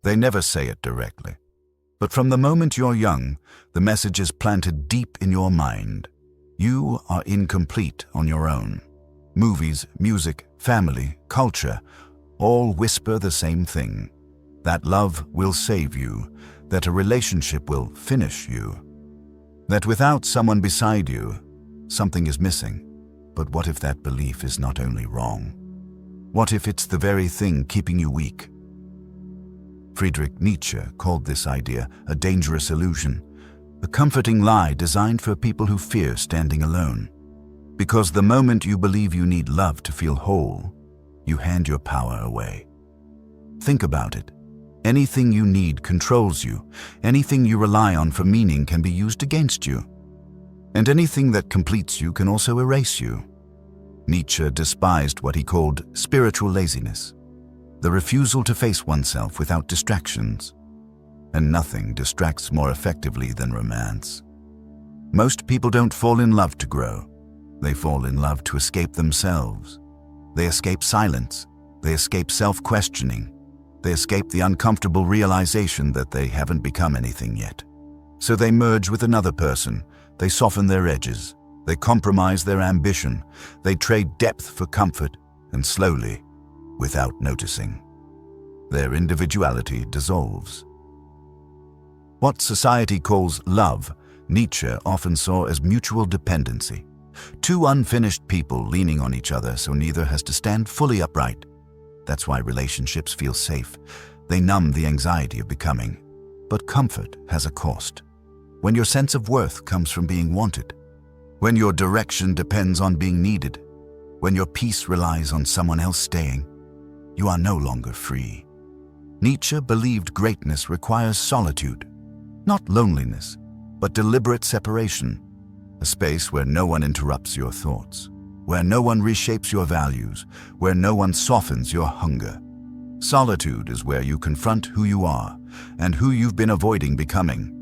They never say it directly. But from the moment you're young, the message is planted deep in your mind. You are incomplete on your own. Movies, music, family, culture, all whisper the same thing. That love will save you, that a relationship will finish you, that without someone beside you, something is missing. But what if that belief is not only wrong? What if it's the very thing keeping you weak? Friedrich Nietzsche called this idea a dangerous illusion, a comforting lie designed for people who fear standing alone. Because the moment you believe you need love to feel whole, you hand your power away. Think about it. Anything you need controls you. Anything you rely on for meaning can be used against you. And anything that completes you can also erase you. Nietzsche despised what he called spiritual laziness, the refusal to face oneself without distractions. And nothing distracts more effectively than romance. Most people don't fall in love to grow. They fall in love to escape themselves. They escape silence. They escape self-questioning. They escape the uncomfortable realization that they haven't become anything yet. So they merge with another person. They soften their edges. They compromise their ambition. They trade depth for comfort, and slowly, without noticing, their individuality dissolves. What society calls love, Nietzsche often saw as mutual dependency. Two unfinished people leaning on each other so neither has to stand fully upright. That's why relationships feel safe. They numb the anxiety of becoming. But comfort has a cost. When your sense of worth comes from being wanted, when your direction depends on being needed, when your peace relies on someone else staying, you are no longer free. Nietzsche believed greatness requires solitude, not loneliness, but deliberate separation, a space where no one interrupts your thoughts, where no one reshapes your values, where no one softens your hunger. Solitude is where you confront who you are and who you've been avoiding becoming.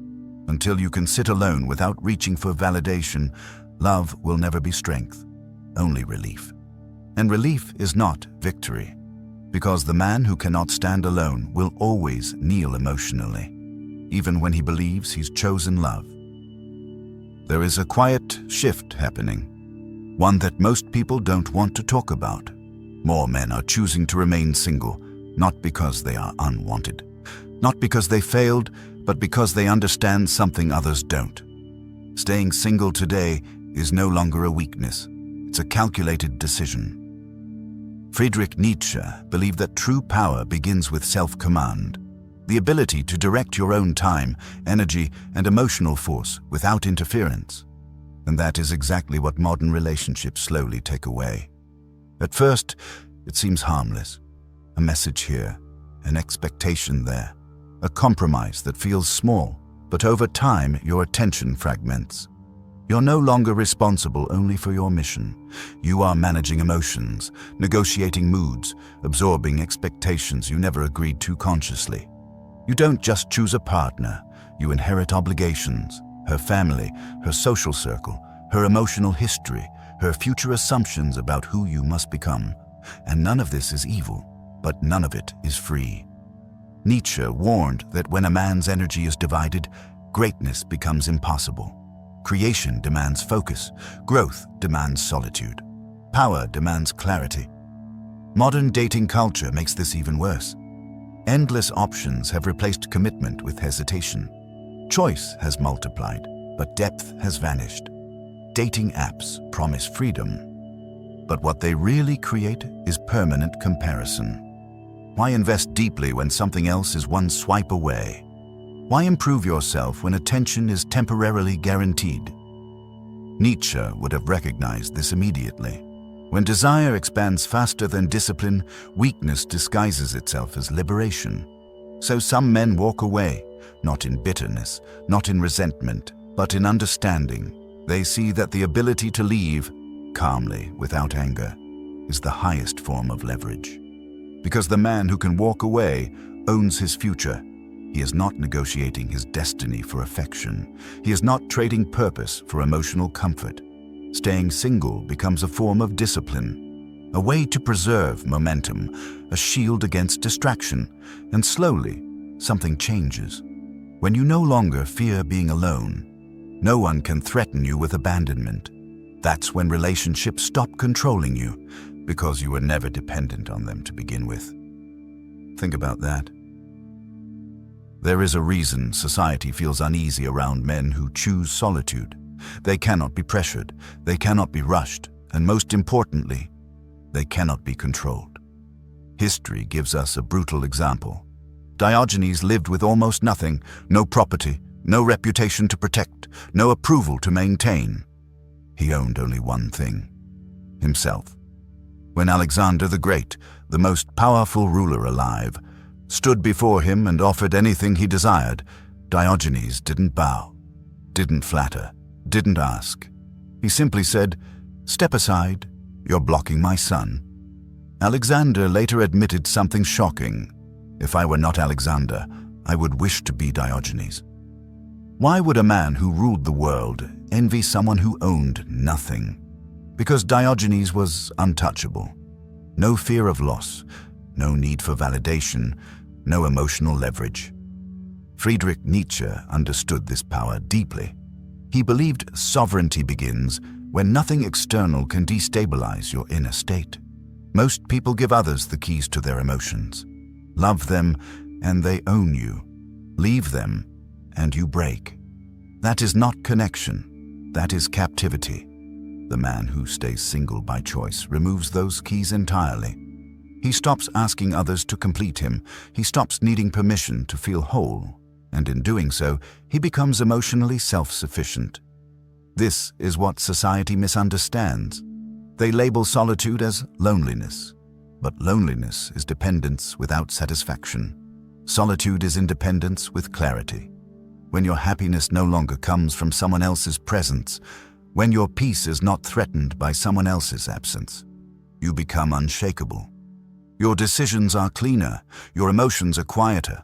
Until you can sit alone without reaching for validation, love will never be strength, only relief. And relief is not victory, because the man who cannot stand alone will always kneel emotionally, even when he believes he's chosen love. There is a quiet shift happening, one that most people don't want to talk about. More men are choosing to remain single, not because they are unwanted, not because they failed, but because they understand something others don't. Staying single today is no longer a weakness, it's a calculated decision. Friedrich Nietzsche believed that true power begins with self-command, the ability to direct your own time, energy, and emotional force without interference. And that is exactly what modern relationships slowly take away. At first, it seems harmless. A message here, an expectation there, a compromise that feels small, but over time your attention fragments. You're no longer responsible only for your mission. You are managing emotions, negotiating moods, absorbing expectations you never agreed to consciously. You don't just choose a partner, you inherit obligations, her family, her social circle, her emotional history, her future assumptions about who you must become. And none of this is evil, but none of it is free. Nietzsche warned that when a man's energy is divided, greatness becomes impossible. Creation demands focus, growth demands solitude, power demands clarity. Modern dating culture makes this even worse. Endless options have replaced commitment with hesitation. Choice has multiplied, but depth has vanished. Dating apps promise freedom, but what they really create is permanent comparison. Why invest deeply when something else is one swipe away? Why improve yourself when attention is temporarily guaranteed? Nietzsche would have recognized this immediately. When desire expands faster than discipline, weakness disguises itself as liberation. So some men walk away, not in bitterness, not in resentment, but in understanding. They see that the ability to leave, calmly, without anger, is the highest form of leverage. Because the man who can walk away owns his future. He is not negotiating his destiny for affection. He is not trading purpose for emotional comfort. Staying single becomes a form of discipline, a way to preserve momentum, a shield against distraction, and slowly, something changes. When you no longer fear being alone, no one can threaten you with abandonment. That's when relationships stop controlling you, because you were never dependent on them to begin with. Think about that. There is a reason society feels uneasy around men who choose solitude. They cannot be pressured, they cannot be rushed, and most importantly, they cannot be controlled. History gives us a brutal example. Diogenes lived with almost nothing, no property, no reputation to protect, no approval to maintain. He owned only one thing: himself. When Alexander the Great, the most powerful ruler alive, stood before him and offered anything he desired, Diogenes didn't bow, didn't flatter, didn't ask. He simply said, "Step aside, you're blocking my sun." Alexander later admitted something shocking. "If I were not Alexander, I would wish to be Diogenes." Why would a man who ruled the world envy someone who owned nothing? Because Diogenes was untouchable. No fear of loss, no need for validation, no emotional leverage. Friedrich Nietzsche understood this power deeply. He believed sovereignty begins when nothing external can destabilize your inner state. Most people give others the keys to their emotions. Love them and they own you. Leave them and you break. That is not connection. That is captivity. The man who stays single by choice removes those keys entirely. He stops asking others to complete him. He stops needing permission to feel whole. And in doing so, he becomes emotionally self-sufficient. This is what society misunderstands. They label solitude as loneliness. But loneliness is dependence without satisfaction. Solitude is independence with clarity. When your happiness no longer comes from someone else's presence, when your peace is not threatened by someone else's absence, you become unshakable. Your decisions are cleaner, your emotions are quieter,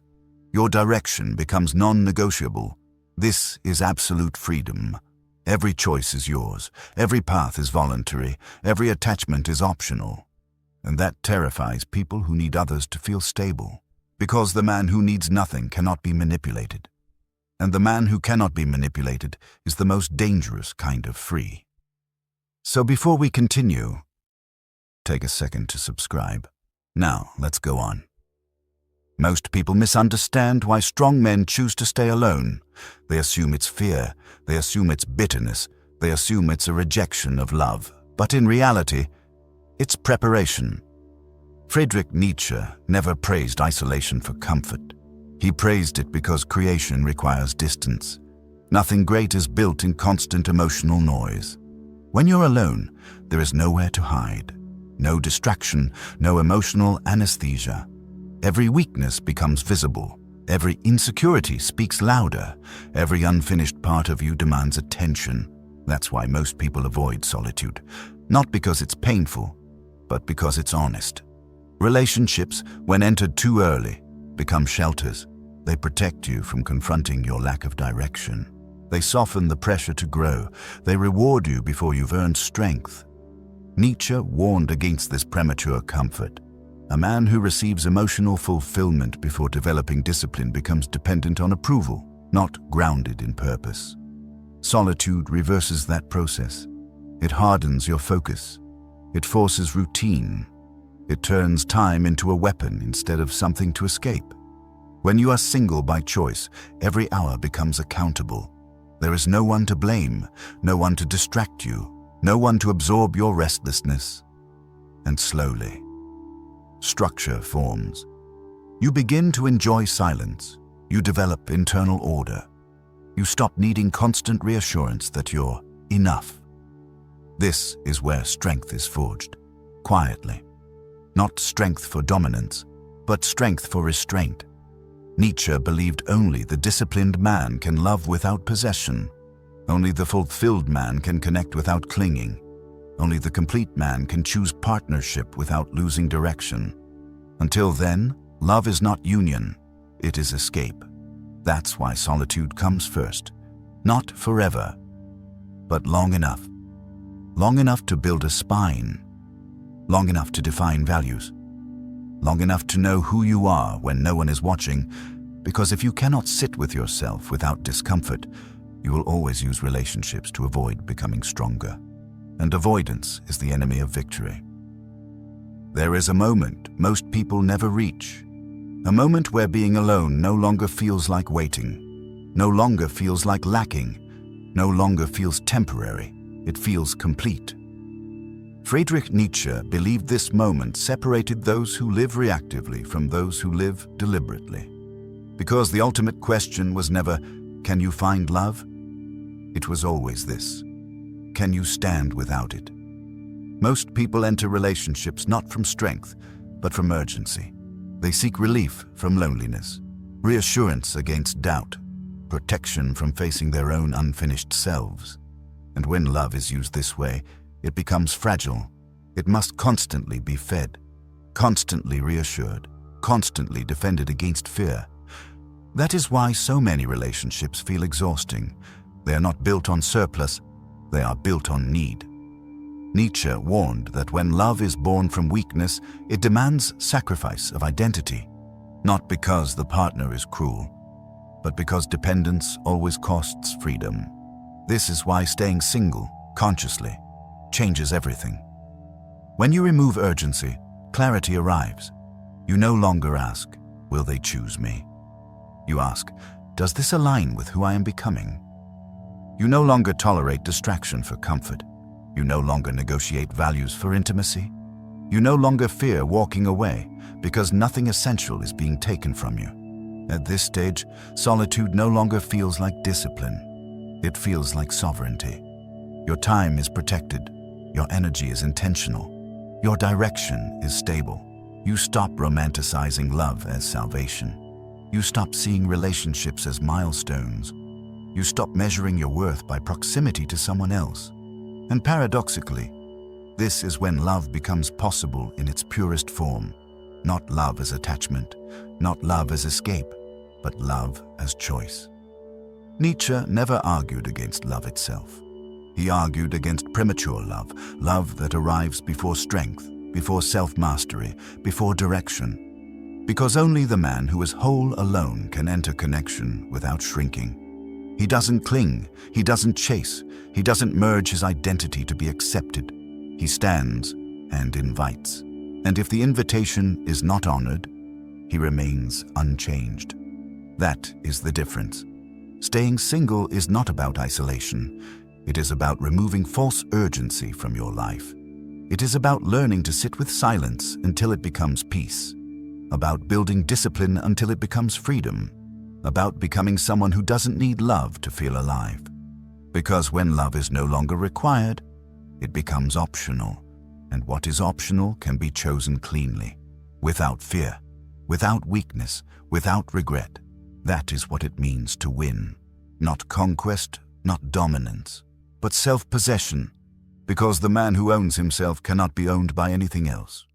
your direction becomes non-negotiable. This is absolute freedom. Every choice is yours, every path is voluntary, every attachment is optional. And that terrifies people who need others to feel stable, because the man who needs nothing cannot be manipulated. And the man who cannot be manipulated is the most dangerous kind of free. So before we continue, take a second to subscribe. Now, let's go on. Most people misunderstand why strong men choose to stay alone. They assume it's fear, they assume it's bitterness, they assume it's a rejection of love. But in reality, it's preparation. Friedrich Nietzsche never praised isolation for comfort. He praised it because creation requires distance. Nothing great is built in constant emotional noise. When you're alone, there is nowhere to hide. No distraction, no emotional anesthesia. Every weakness becomes visible. Every insecurity speaks louder. Every unfinished part of you demands attention. That's why most people avoid solitude. Not because it's painful, but because it's honest. Relationships, when entered too early, become shelters. They protect you from confronting your lack of direction. They soften the pressure to grow. They reward you before you've earned strength. Nietzsche warned against this premature comfort. A man who receives emotional fulfillment before developing discipline becomes dependent on approval, not grounded in purpose. Solitude reverses that process. It hardens your focus. It forces routine. It turns time into a weapon instead of something to escape. When you are single by choice, every hour becomes accountable. There is no one to blame, no one to distract you, no one to absorb your restlessness. And slowly, structure forms. You begin to enjoy silence. You develop internal order. You stop needing constant reassurance that you're enough. This is where strength is forged, quietly. Not strength for dominance, but strength for restraint. Nietzsche believed only the disciplined man can love without possession. Only the fulfilled man can connect without clinging. Only the complete man can choose partnership without losing direction. Until then, love is not union, it is escape. That's why solitude comes first. Not forever, but long enough. Long enough to build a spine. Long enough to define values. Long enough to know who you are when no one is watching, Because if you cannot sit with yourself without discomfort, you will always use relationships to avoid becoming stronger. And avoidance is the enemy of victory. There is a moment most people never reach. A moment where being alone no longer feels like waiting, no longer feels like lacking, no longer feels temporary. It feels complete. Friedrich Nietzsche believed this moment separated those who live reactively from those who live deliberately. Because the ultimate question was never, can you find love? It was always this, can you stand without it? Most people enter relationships not from strength, but from urgency. They seek relief from loneliness, reassurance against doubt, protection from facing their own unfinished selves. And when love is used this way, it becomes fragile. It must constantly be fed, constantly reassured, constantly defended against fear. That is why so many relationships feel exhausting. They are not built on surplus, they are built on need. Nietzsche warned that when love is born from weakness, it demands sacrifice of identity, not because the partner is cruel, but because dependence always costs freedom. This is why staying single, consciously, changes everything. When you remove urgency, clarity arrives. You no longer ask, will they choose me? You ask, does this align with who I am becoming? You no longer tolerate distraction for comfort. You no longer negotiate values for intimacy. You no longer fear walking away because nothing essential is being taken from you. At this stage, solitude no longer feels like discipline. It feels like sovereignty. Your time is protected. Your energy is intentional. Your direction is stable. You stop romanticizing love as salvation. You stop seeing relationships as milestones. You stop measuring your worth by proximity to someone else. And paradoxically, this is when love becomes possible in its purest form. Not love as attachment, not love as escape, but love as choice. Nietzsche never argued against love itself. He argued against premature love, love that arrives before strength, before self-mastery, before direction. Because only the man who is whole alone can enter connection without shrinking. He doesn't cling, he doesn't chase, he doesn't merge his identity to be accepted. He stands and invites. And if the invitation is not honored, he remains unchanged. That is the difference. Staying single is not about isolation. It is about removing false urgency from your life. It is about learning to sit with silence until it becomes peace. About building discipline until it becomes freedom. About becoming someone who doesn't need love to feel alive. Because when love is no longer required, it becomes optional. And what is optional can be chosen cleanly, without fear, without weakness, without regret. That is what it means to win. Not conquest, not dominance, but self-possession. Because the man who owns himself cannot be owned by anything else.